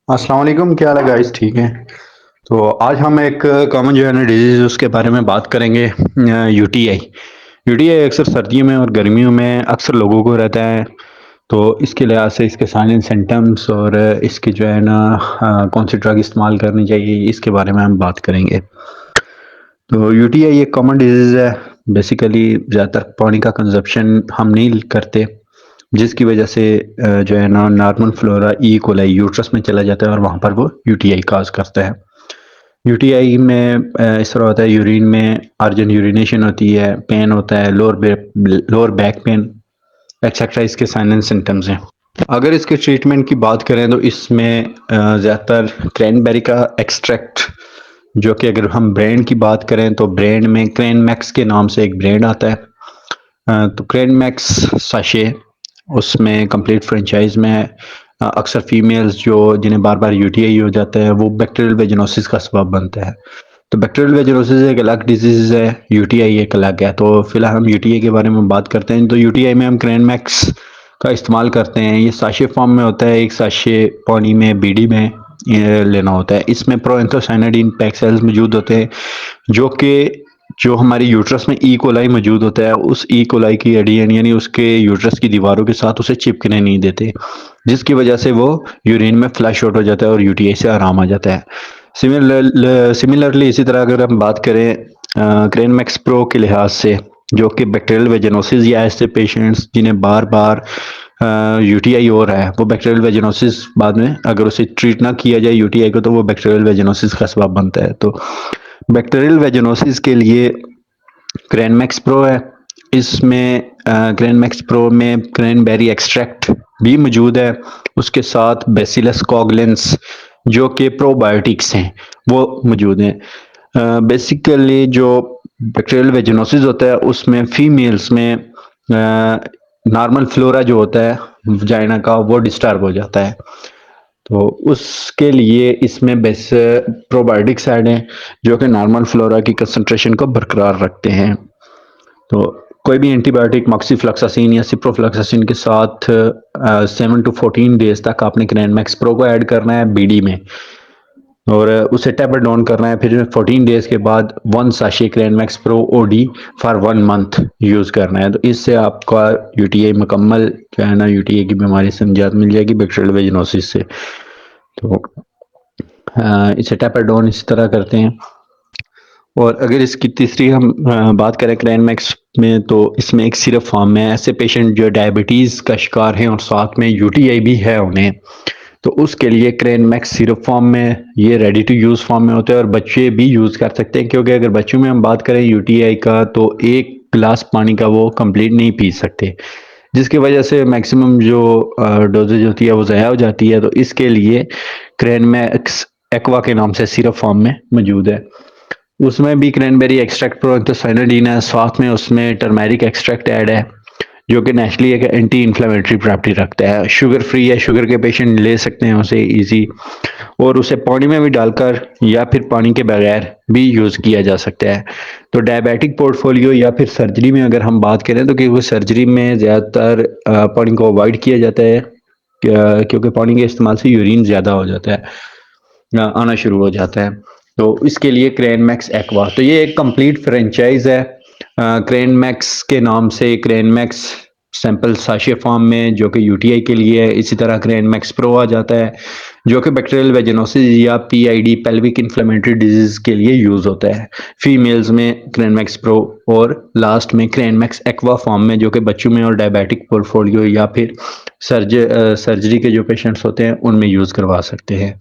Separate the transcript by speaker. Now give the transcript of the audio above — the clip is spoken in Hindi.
Speaker 1: अस्सलाम वालेकुम, क्या हाल है गाइस? ठीक है। तो आज हम एक कॉमन जो है ना डिजीज़ उसके बारे में बात करेंगे, यूटीआई। यूटीआई अक्सर सर्दियों में और गर्मियों में अक्सर लोगों को रहता है। तो इसके लिहाज से इसके साइन एंड सिम्टम्स और इसकी जो है ना कौन सी ड्रग इस्तेमाल करनी चाहिए इसके बारे में हम बात करेंगे। तो यूटीआई एक कॉमन डिजीज़ है। बेसिकली ज़्यादातर पानी का कंजप्शन हम नहीं करते, जिसकी वजह से जो है ना normal flora E coli uterus में चला जाता है और वहाँ पर वो यूटीआई काज करता है। यूटीआई में इस तरह होता है, यूरिन में अर्जेंट यूरिनेशन होती है, पेन होता है, लोअर बैक पेन एक्सेट्रा इसके साइन एंड सिम्टम्स हैं। अगर इसके ट्रीटमेंट की बात करें तो इसमें ज़्यादातर क्रैनबेरी का एक्सट्रैक्ट, जो कि अगर हम ब्रांड की बात करें तो ब्रांड में क्रैन मैक्स के नाम से एक ब्रांड आता है। तो क्रैन मैक्स साशे, उसमें कंप्लीट फ्रेंचाइज में है। अक्सर फीमेल्स जो जिन्हें बार बार यूटीआई हो जाता है वो बैक्टीरियल वेजिनोसिस का सबब बनता है। तो बैक्टीरियल वेजिनोसिस एक अलग डिजीज है, यूटीआई एक अलग है। तो फिलहाल हम यूटीआई के बारे में बात करते हैं। तो यूटीआई में हम क्रैन मैक्स का इस्तेमाल करते हैं। ये साशे फॉर्म में होता है, एक साशे पानी में बीडी में लेना होता है। इसमें प्रोएंथोसाइनाडिन पैक सेल्स मौजूद होते हैं, जो कि जो हमारी यूट्रस में ई कोलाई मौजूद होता है, उस ई कोलाई की एडियन यानी उसके यूट्रस की दीवारों के साथ उसे चिपकने नहीं देते, जिसकी वजह से वो यूरिन में फ्लश आउट हो जाता है और यूटीआई से आराम आ जाता है। सिमिलरली इसी तरह अगर हम बात करें क्रेनमैक्स प्रो के लिहाज से, जो कि बैक्टीरियल वेजिनोसिस या ऐसे पेशेंट्स जिन्हें बार बार यूटीआई हो रहा है, वो बैक्टीरियल वेजिनोसिस बाद में अगर उसे ट्रीट ना किया जाए यूटीआई को, तो वो बैक्टीरियल वेजिनोसिस का सबब बनता है। तो बैक्टीरियल वेजिनोसिस के लिए क्रैनमैक्स प्रो है। इसमें क्रैनमैक्स प्रो में क्रैनबेरी एक्सट्रैक्ट भी मौजूद है, उसके साथ बेसिलस कॉगलेंस जो कि प्रोबायोटिक्स हैं वो मौजूद हैं। बेसिकली जो बैक्टीरियल वेजिनोसिस होता है उसमें फीमेल्स में नॉर्मल फ्लोरा जो होता है वजाइना का वो डिस्टर्ब हो जाता है। तो उसके लिए इसमें बेस प्रोबायोटिक्स ऐड हैं, जो कि नॉर्मल फ्लोरा की कंसंट्रेशन को बरकरार रखते हैं। तो कोई भी एंटीबायोटिक मॉक्सीफ्लोक्सासिन या सिप्रोफ्लोक्सासिन के साथ 7 to 14 डेज तक आपने क्रैनमैक्स प्रो को ऐड करना है बीडी में, और उसे टेपर डाउन करना है। फिर 14 डेज के बाद 1 sachet Cranmax Pro OD for 1 month use करना है। तो इससे आपका यूटीआई मुकम्मल जो है ना यूटीआई की बीमारी से निजात मिल जाएगी, बैक्टीरियल वेजिनोसिस से। तो इसे टेपर डाउन इस तरह करते हैं। और अगर इसकी तीसरी हम बात करें क्रैनमैक्स में, तो इसमें एक सिरप फॉर्म में ऐसे पेशेंट जो डायबिटीज़ का शिकार हैं और साथ में यूटीआई भी है उन्हें, तो उसके लिए क्रैनमैक्स सिरप फॉर्म में, ये रेडी टू यूज़ फॉर्म में होते हैं और बच्चे भी यूज़ कर सकते हैं, क्योंकि अगर बच्चों में हम बात करें यूटीआई का तो एक गिलास पानी का वो कंप्लीट नहीं पी सकते, जिसकी वजह से मैक्सिमम जो डोजेज होती है वो ज़ाया हो जाती है। तो इसके लिए क्रैनमैक्स एक्वा के नाम से सिरप फॉर्म में मौजूद है। उसमें भी क्रैनबेरी एक्सट्रैक्ट प्रोएंथोसाइनाडिन है, साथ में उसमें टर्मेरिक एक्सट्रैक्ट ऐड है, जो कि नेचुरली एक एंटी इन्फ्लेमेटरी प्रॉपर्टी रखता है। शुगर फ्री है, शुगर के पेशेंट ले सकते हैं उसे इजी, और उसे पानी में भी डालकर या फिर पानी के बगैर भी यूज़ किया जा सकता है। तो डायबिटिक पोर्टफोलियो या फिर सर्जरी में अगर हम बात करें तो क्योंकि सर्जरी में ज़्यादातर पानी को अवॉइड किया जाता है, क्योंकि पानी के इस्तेमाल से यूरिन ज़्यादा हो जाता है, आना शुरू हो जाता है। तो इसके लिए क्रैनमैक्स एक्वा, तो ये एक कंप्लीट फ्रेंचाइज है क्रैनमैक्स के नाम से। क्रैनमैक्स सैंपल साशे फॉर्म में जो कि यूटीआई के लिए है, इसी तरह क्रैनमैक्स प्रो आ जाता है जो कि बैक्टीरियल वेजिनोसिस या पीआईडी पेल्विक इन्फ्लेमेटरी डिजीज के लिए यूज होता है फीमेल्स में क्रैनमैक्स प्रो, और लास्ट में क्रैनमैक्स एक्वा फॉर्म में जो कि बच्चों में और डायबिटिक पोर्टफोलियो या फिर सर्जरी के जो पेशेंट्स होते हैं उनमें यूज करवा सकते हैं।